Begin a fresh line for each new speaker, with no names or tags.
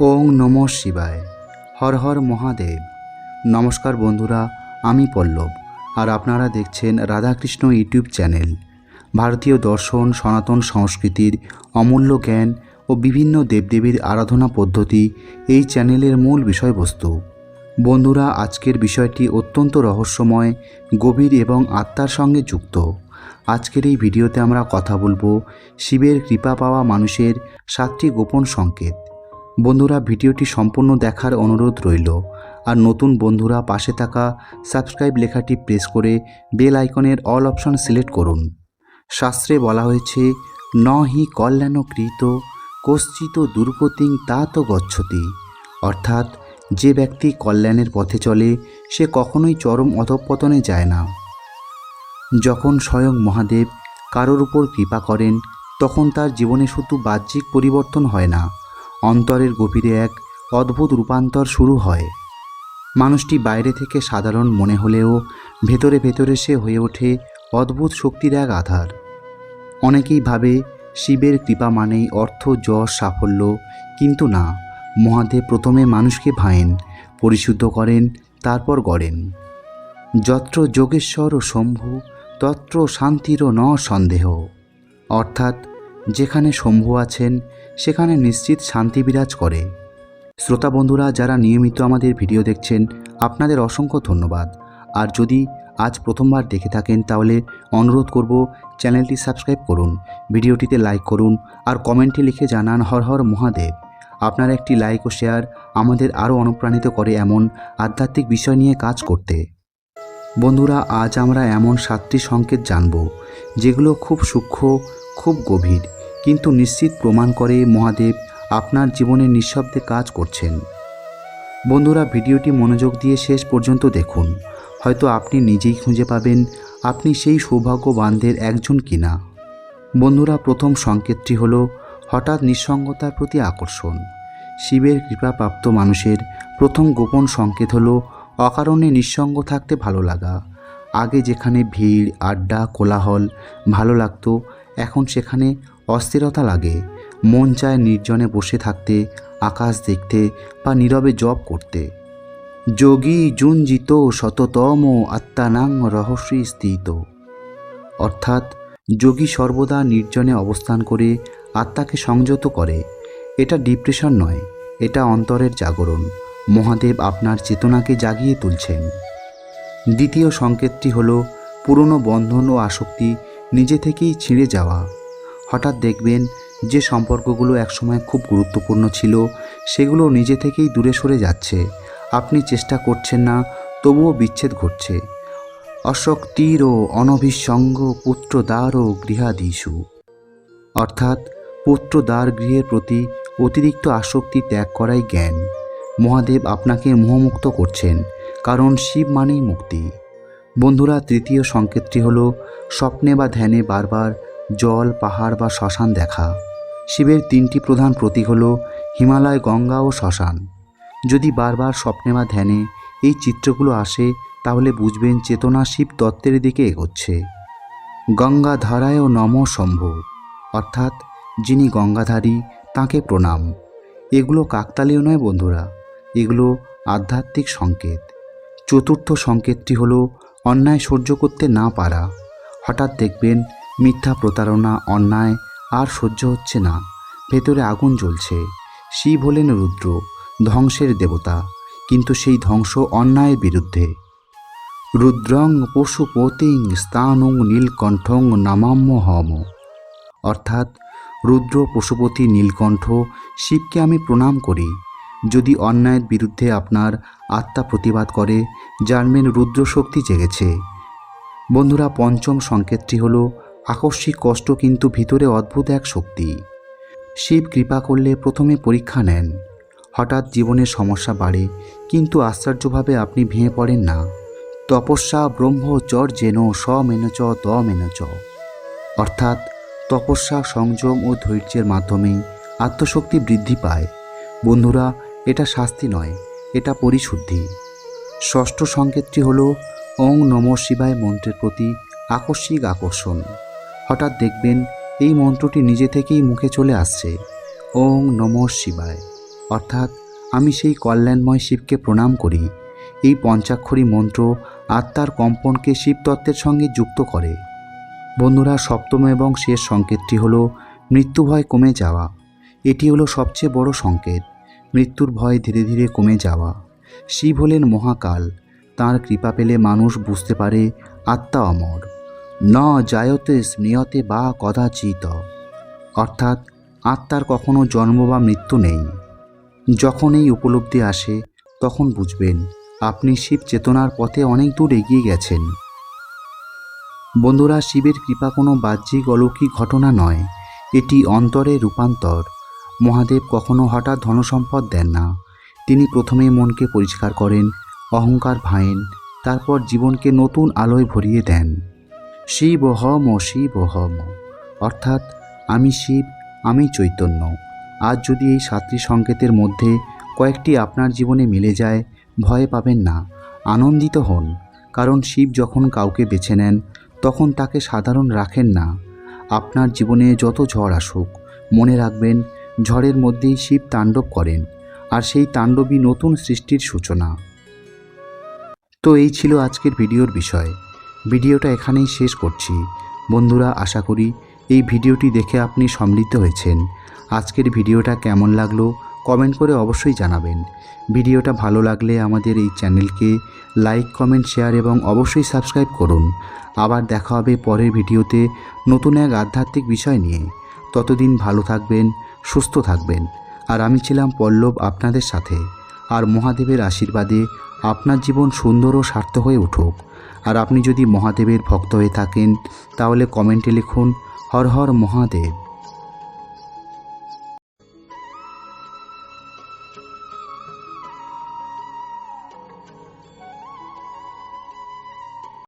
ওং নমঃ শিবায়। হর হর মহাদেব। নমস্কার বন্ধুরা, আমি পল্লব আর আপনারা দেখছেন রাধাকৃষ্ণ ইউটিউব চ্যানেল। ভারতীয় দর্শন, সনাতন সংস্কৃতির অমূল্য জ্ঞান ও বিভিন্ন দেবদেবীর আরাধনা পদ্ধতি এই চ্যানেলের মূল বিষয়বস্তু। বন্ধুরা, আজকের বিষয়টি অত্যন্ত রহস্যময়, গভীর এবং আত্মার সঙ্গে যুক্ত। আজকের এই ভিডিওতে আমরা কথা বলবো শিবের কৃপা পাওয়া মানুষের 7টি গোপন সংকেত। বন্ধুরা, ভিডিওটি সম্পূর্ণ দেখার অনুরোধ রইল। আর নতুন বন্ধুরা পাশে থাকা সাবস্ক্রাইব লেখাটি প্রেস করে বেল আইকনের অল অপশন সিলেক্ট করুন। শাস্ত্রে বলা হয়েছে, ন হি কল্যাণ কৃত কশ্চিত দুর্গতিং তাত গচ্ছতি। অর্থাৎ, যে ব্যক্তি কল্যাণের পথে চলে সে কখনোই চরম অধঃপতনে যায় না। যখন স্বয়ং মহাদেব কারোর উপর কৃপা করেন তখন তার জীবনে শুধু বাহ্যিক পরিবর্তন হয় না, অন্তরের গভীরে এক অদ্ভুত রূপান্তর শুরু হয়। মানুষটি বাইরে থেকে সাধারণ মনে হলেও ভেতরে ভেতরে সে হয়ে ওঠে অদ্ভুত শক্তির এক আধার। অনেকেই ভাবে শিবের কৃপা মানেই অর্থ, যশ, সাফল্য, কিন্তু না। মহাদেব প্রথমে মানুষকে ভাঁয়েন, পরিশুদ্ধ করেন, তারপর গড়েন। যত্র যোগেশ্বর শম্ভু তত্র শান্তির ন সন্দেহ। অর্থাৎ, যেখানে শম্ভু আছেন সেখানে নিশ্চিত শান্তি বিরাজ করে। শ্রোতা বন্ধুরা যারা নিয়মিত আমাদের ভিডিও দেখছেন, আপনাদের অসংখ্য ধন্যবাদ। আর যদি আজ প্রথমবার দেখে থাকেন তাহলে অনুরোধ করব চ্যানেলটি সাবস্ক্রাইব করুন, ভিডিওটিতে লাইক করুন আর কমেন্টে লিখে জানান হর হর মহাদেব। আপনার একটি লাইক ও শেয়ার আমাদের আরও অনুপ্রাণিত করে এমন আধ্যাত্মিক বিষয় নিয়ে কাজ করতে। বন্ধুরা, আজ আমরা এমন 7টি সংকেত জানব যেগুলো খুব সূক্ষ্ম, খুব গভীর, কিন্তু নিশ্চিত প্রমাণ করে মহাদেব আপনার জীবনে নিঃশব্দে কাজ করছেন। বন্ধুরা, ভিডিওটি মনোযোগ দিয়ে শেষ পর্যন্ত দেখুন। হয়তো আপনি নিজেই খুঁজে পাবেন আপনি সেই সৌভাগ্যবানদের একজন কিনা। বন্ধুরা, প্রথম সংকেতটি হলো হঠাৎ নিঃসঙ্গতার প্রতি আকর্ষণ। শিবের কৃপাপ্রাপ্ত মানুষের প্রথম গোপন সংকেত হলো অকারণে নিঃসঙ্গ থাকতে ভালো লাগা। আগে যেখানে ভিড়, আড্ডা, কোলাহল ভালো লাগতো, এখন সেখানে অস্থিরতা লাগে। মন চায় নির্জনে বসে থাকতে, আকাশ দেখতে বা নীরবে জপ করতে। যোগী যুঞ্জিত শততম আত্মানাং রহস্যে স্থিত। অর্থাৎ, যোগী সর্বদা নির্জনে অবস্থান করে আত্মাকে সংযত করে। এটা ডিপ্রেশন নয়, এটা অন্তরের জাগরণ। মহাদেব আপনার চেতনাকে জাগিয়ে তুলছেন। দ্বিতীয় সংকেতটি হলো পুরনো বন্ধন ও আসক্তি নিজে থেকেই ছিঁড়ে যাওয়া। হঠাৎ দেখবেন যে সম্পর্কগুলো একসময় খুব গুরুত্বপূর্ণ ছিল সেগুলো নিজে থেকেই দূরে সরে যাচ্ছে। আপনি চেষ্টা করছেন না, তবুও বিচ্ছেদ ঘটছে। অশক্তির ও অনভিসঙ্গ পুত্রদ্বার ও গৃহাদিষু। অর্থাৎ, পুত্রদ্বার গৃহের প্রতি অতিরিক্ত আসক্তি ত্যাগ করাই জ্ঞান। মহাদেব আপনাকে মোহমুক্ত করছেন, কারণ শিব মানেই মুক্তি। বন্ধুরা, তৃতীয় সংকেতটি হলো স্বপ্নে বা ধ্যানে বারবার জল, পাহাড় বা শ্মশান দেখা। শিবের 3টি প্রধান প্রতীক হলো হিমালয়, গঙ্গা ও শ্মশান। যদি বারবার স্বপ্নে বা ধ্যানে এই চিত্রগুলো আসে তাহলে বুঝবেন চেতনা শিব তত্ত্বের দিকে এগোচ্ছে। গঙ্গাধারায় নম শম্ভু। অর্থাৎ, যিনি গঙ্গাধারী তাঁকে প্রণাম। এগুলো কাকতালীয় নয় বন্ধুরা, এগুলো আধ্যাত্মিক সংকেত। চতুর্থ সংকেতটি হলো অন্যায় সহ্য করতে না পারা। হঠাৎ দেখবেন মিথ্যা, প্রতারণা, অন্যায় আর সহ্য হচ্ছে না, ভেতরে আগুন জ্বলছে। শিব হলেন রুদ্র, ধ্বংসের দেবতা, কিন্তু সেই ধ্বংস অন্যায়ের বিরুদ্ধে। রুদ্রং পশুপতিং স্থানং নীলকণ্ঠং নমাম্যহম। অর্থাৎ, রুদ্র, পশুপতি, নীলকণ্ঠ শিবকে আমি প্রণাম করি। যদি অন্যায়ের বিরুদ্ধে আপনার আত্মা প্রতিবাদ করে, জানবেন রুদ্র শক্তি জেগেছে। বন্ধুরা, পঞ্চম সংকেতটি হলো আকস্মিক কষ্ট, কিন্তু ভিতরে অদ্ভুত এক শক্তি। শিব কৃপা করলে প্রথমে পরীক্ষা নেন। হঠাৎ জীবনের সমস্যা বাড়ে, কিন্তু আশ্চর্যভাবে আপনি ভেঙে পড়েন না। তপস্যা ব্রহ্মচর্যেন স্বমেনচ তমেনচ। অর্থাৎ, তপস্যা, সংযম ও ধৈর্যের মাধ্যমেই আত্মশক্তি বৃদ্ধি পায়। বন্ধুরা, এটা শাস্তি নয়, এটা পরিশুদ্ধি। ষষ্ঠ সংকেতটি হলো ওং নমঃ শিবায় মন্ত্রের প্রতি আকস্মিক আকর্ষণ। হঠাৎ দেখবেন এই মন্ত্রটি নিজে থেকেই মুখে চলে আসছে, ওং নমঃ শিবায়। অর্থাৎ আমি সেই কল্যাণময় শিবকে প্রণাম করি। এই পঞ্চাক্ষরী মন্ত্র আত্মার কম্পনকে শিবতত্ত্বের সঙ্গে যুক্ত করে। বন্ধুরা, সপ্তম এবং শেষ সংকেতটি হলো মৃত্যু ভয় কমে যাওয়া। এটি হলো সবচেয়ে বড় সংকেত, মৃত্যুর ভয় ধীরে ধীরে কমে যাওয়া। শিব হলেন মহাকাল, তাঁর কৃপা পেলে মানুষ বুঝতে পারে আত্মা অমর। ন জায়তে স্মৃয়তে বা কদাচিৎ, অর্থাৎ আত্মার কখনো জন্ম বা মৃত্যু নেই। যখন এই উপলব্ধি আসে তখন বুঝবেন আপনি শিব চেতনার পথে অনেক দূর এগিয়ে গেছেন। বন্ধুরা, শিবের কৃপা কোনো বাহ্যিক অলৌকিক ঘটনা নয়, এটি অন্তরের রূপান্তর। মহাদেব কখনো হঠাৎ ধনসম্পদ দেন না। তিনি প্রথমে মনকে পরিষ্কার করেন, অহংকার ভাঙেন, তারপর জীবনকে নতুন আলোয় ভরিয়ে দেন। শিবহম শিবহম, অর্থাৎ আমি শিব, আমি চৈতন্য। আজ যদি এই 7টি সংকেতের মধ্যে কয়েকটি আপনার জীবনে মিলে যায়, ভয় পাবেন না, আনন্দিত হন। কারণ শিব যখন কাউকে বেছে নেন তখন তাকে সাধারণ রাখেন না। আপনার জীবনে যত ঝড় আসুক, মনে রাখবেন ঝড়ের মধ্যেই শিব তাণ্ডব করেন, আর সেই তাণ্ডবই নতুন সৃষ্টির সূচনা। তো এই ছিল আজকের ভিডিওর বিষয়। ভিডিওটা এখানেই শেষ করছি। বন্ধুরা, আশা করি এই ভিডিওটি দেখে আপনি সমৃদ্ধ হয়েছেন। আজকের ভিডিওটা কেমন লাগলো কমেন্ট করে অবশ্যই জানাবেন। ভিডিওটা ভালো লাগলে আমাদের এই চ্যানেলকে লাইক, কমেন্ট, শেয়ার এবং অবশ্যই সাবস্ক্রাইব করুন। আবার দেখা হবে পরের ভিডিওতে নতুন এক আধ্যাত্মিক বিষয় নিয়ে। ততদিন ভালো থাকবেন, সুস্থ থাকবেন। আর আমি ছিলাম পল্লব আপনাদের সাথে। আর মহাদেবের আশীর্বাদে আপনার জীবন সুন্দর ও সার্থক হয়ে উঠুক। আর আপনি যদি মহাদেবের ভক্ত হয়ে থাকেন তাহলে কমেন্টে লিখুন হর হর মহাদেব।